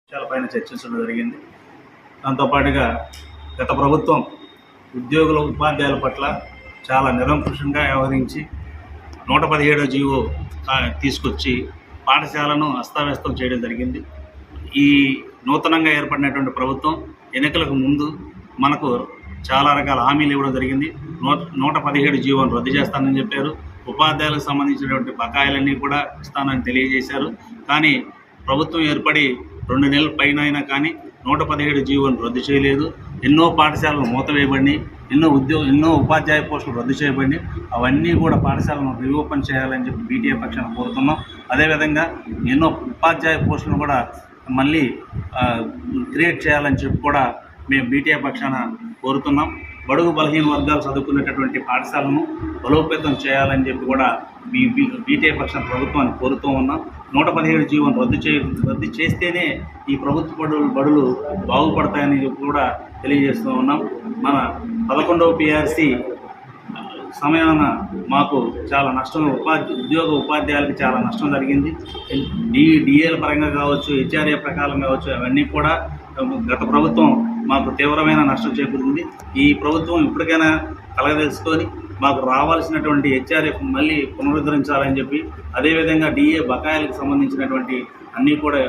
విషయాలపైన చర్చించడం జరిగింది. దాంతోపాటుగా గత ప్రభుత్వం ఉద్యోగుల ఉపాధ్యాయుల పట్ల చాలా నిరంకుశంగా వ్యవహరించి 117 జీవో తీసుకొచ్చి పాఠశాలను అస్తవ్యస్తం చేయడం జరిగింది. ఈ నూతనంగా ఏర్పడినటువంటి ప్రభుత్వం ఎన్నికలకు ముందు మనకు చాలా రకాల హామీలు ఇవ్వడం జరిగింది. 117 జీవోను రద్దు చేస్తానని చెప్పారు. ఉపాధ్యాయులకు సంబంధించినటువంటి బకాయిలన్నీ కూడా ఇస్తానని తెలియజేశారు. కానీ ప్రభుత్వం ఏర్పడి 2 నెలల పైన అయినా కానీ 117 జీవోను రద్దు చేయలేదు. ఎన్నో పాఠశాలలు మూతవేయబడినాయి, ఎన్నో ఉపాధ్యాయ పోస్టులు రద్దు చేయబడినాయి. అవన్నీ కూడా పాఠశాలను రీఓపెన్ చేయాలని చెప్పి బీటీఏ పక్షాన కోరుతున్నాం. అదేవిధంగా ఎన్నో ఉపాధ్యాయ పోస్టులను కూడా మళ్ళీ క్రియేట్ చేయాలని చెప్పి కూడా మేము బీటీఏ పక్షాన కోరుతున్నాం. బడుగు బలహీన వర్గాలు చదువుకునేటటువంటి పాఠశాలను బలోపేతం చేయాలని చెప్పి కూడా బీటీఏ పక్షాన ప్రభుత్వాన్ని కోరుతూ ఉన్నాం. 117 జీవోను రద్దు చేస్తేనే ఈ ప్రభుత్వ బడులు బాగుపడతాయని కూడా తెలియజేస్తూ ఉన్నాం. మన 11వ PRC సమయాన మాకు చాలా నష్టం, ఉపాధ్యాయులకు చాలా నష్టం జరిగింది. డిఏల పరంగా కావచ్చు, HRA ప్రకారం కావచ్చు, అవన్నీ కూడా గత ప్రభుత్వం మాకు తీవ్రమైన నష్టం చేకూరింది. ఈ ప్రభుత్వం ఇప్పటికైనా కలగదలుచుకొని మాకు రావాల్సినటువంటి HRF మళ్ళీ పునరుద్ధరించాలని చెప్పి, అదేవిధంగా DA బకాయిలకు సంబంధించినటువంటి అన్నీ కూడా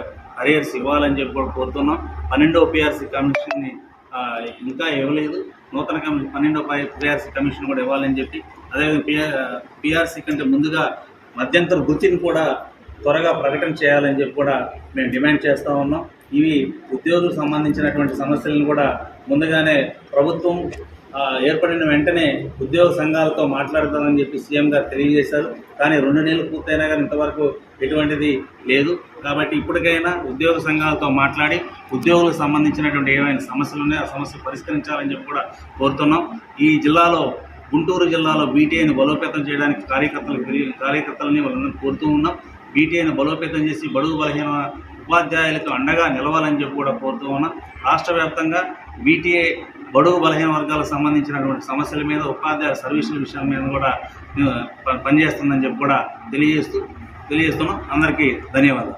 అరియర్స్ ఇవ్వాలని చెప్పి కూడా కోరుతున్నాం. 12వ PRC కమిషన్ని ఇంకా ఇవ్వలేదు. నూతన 12వ PRC కమిషన్ కూడా ఇవ్వాలని చెప్పి, అదేవిధంగా PRC కంటే ముందుగా మధ్యంతర వృత్తిని కూడా త్వరగా ప్రకటన చేయాలని చెప్పి కూడా మేము డిమాండ్ చేస్తూ ఉన్నాం. ఇవి ఉద్యోగులకు సంబంధించినటువంటి సమస్యలను కూడా ముందుగానే ప్రభుత్వం ఏర్పడిన వెంటనే ఉద్యోగ సంఘాలతో మాట్లాడతామని చెప్పి సీఎం గారు తెలియజేశారు. కానీ 2 నెలలు పూర్తయినా కానీ ఇంతవరకు ఎటువంటిది లేదు. కాబట్టి ఇప్పటికైనా ఉద్యోగ సంఘాలతో మాట్లాడి ఉద్యోగులకు సంబంధించినటువంటి ఏమైనా సమస్యలు ఉన్నాయో ఆ సమస్యలు పరిష్కరించాలని చెప్పి కూడా కోరుతున్నాం. ఈ జిల్లాలో, గుంటూరు జిల్లాలో బీటీఐని బలోపేతం చేయడానికి కార్యకర్తలని వాళ్ళని కోరుతూ ఉన్నాం. బీటీఐని బలోపేతం చేసి బడుగు బలహీన ఉపాధ్యాయులకు అండగా నిలవాలని చెప్పి కూడా కోరుతూ ఉన్నాం. రాష్ట్ర వ్యాప్తంగా బీటీఐ బడుగు బలహీన వర్గాలకు సంబంధించినటువంటి సమస్యల మీద, ఉపాధ్యాయుల సర్వీసుల విషయం మీద కూడా పనిచేస్తుందని చెప్పి కూడా తెలియజేస్తున్నాం. అందరికీ ధన్యవాదాలు.